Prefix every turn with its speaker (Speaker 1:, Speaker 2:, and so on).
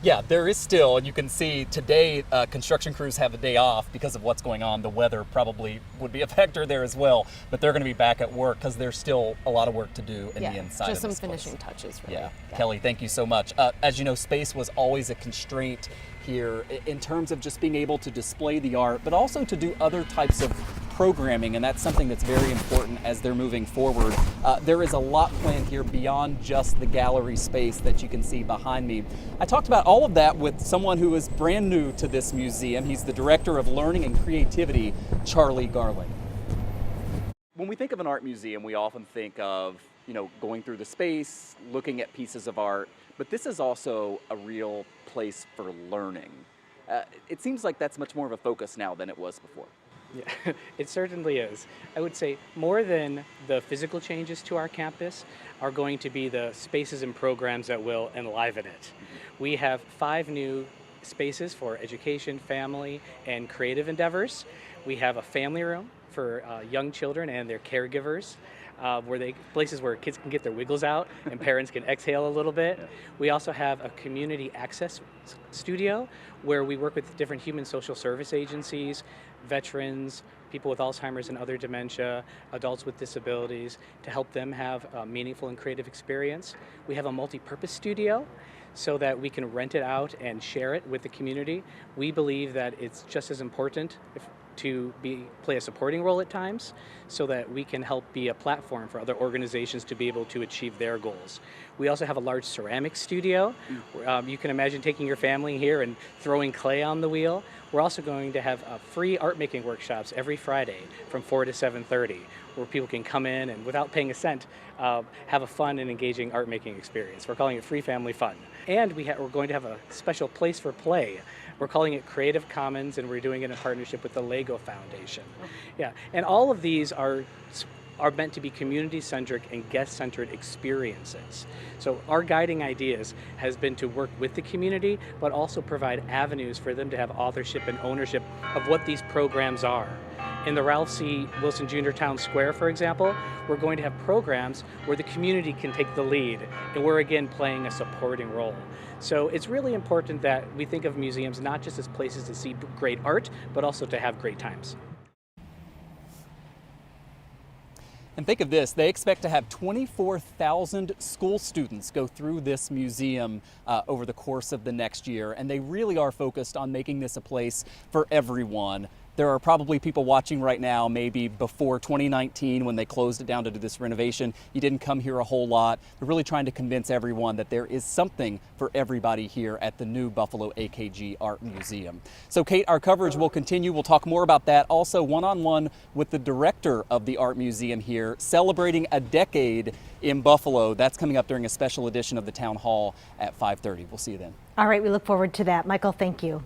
Speaker 1: Yeah, there is still, and you can see today construction crews have a day off because of what's going on. The weather probably would be a factor there as well, but they're going to be back at work because there's still a lot of work to do in the inside of this place.
Speaker 2: Just some finishing touches, really.
Speaker 1: Yeah. Kelly, thank you so much. As you know, space was always a constraint here in terms of just being able to display the art, but also to do other types of programming, and that's something that's very important as they're moving forward. There is a lot planned here beyond just the gallery space that you can see behind me. I talked about all of that with someone who is brand new to this museum. He's the Director of Learning and Creativity, Charlie Garland. When we think of an art museum, we often think of, going through the space, looking at pieces of art, but this is also a real place for learning. It seems like that's much more of a focus now than it was before.
Speaker 3: Yeah, it certainly is. I would say more than the physical changes to our campus are going to be the spaces and programs that will enliven it. We have 5 new spaces for education, family, and creative endeavors. We have a family room for young children and their caregivers, places where kids can get their wiggles out and parents can exhale a little bit. We also have a community access studio where we work with different human social service agencies, veterans, people with Alzheimer's and other dementia, adults with disabilities, to help them have a meaningful and creative experience. We have a multi-purpose studio so that we can rent it out and share it with the community. We believe that it's just as important to play a supporting role at times so that we can help be a platform for other organizations to be able to achieve their goals. We also have a large ceramic studio. You can imagine taking your family here and throwing clay on the wheel. We're also going to have free art making workshops every Friday from 4 to 7:30 where people can come in and without paying a cent have a fun and engaging art making experience. We're calling it Free Family Fun. And we're going to have a special place for play. We're calling it Creative Commons, and we're doing it in partnership with the Lego Foundation. Yeah, and all of these are meant to be community-centric and guest-centered experiences. So our guiding ideas has been to work with the community, but also provide avenues for them to have authorship and ownership of what these programs are. In the Ralph C. Wilson Jr. Town Square, for example, we're going to have programs where the community can take the lead, and we're again playing a supporting role. So it's really important that we think of museums not just as places to see great art, but also to have great times.
Speaker 1: And think of this, they expect to have 24,000 school students go through this museum over the course of the next year, and they really are focused on making this a place for everyone. There are probably people watching right now, maybe before 2019 when they closed it down to do this renovation. You didn't come here a whole lot. They're really trying to convince everyone that there is something for everybody here at the new Buffalo AKG Art Museum. So Kate, our coverage will continue. We'll talk more about that. Also one-on-one with the director of the Art Museum here, celebrating a decade in Buffalo. That's coming up during a special edition of the Town Hall at 5:30. We'll see you then.
Speaker 4: All right, we look forward to that. Michael, thank you.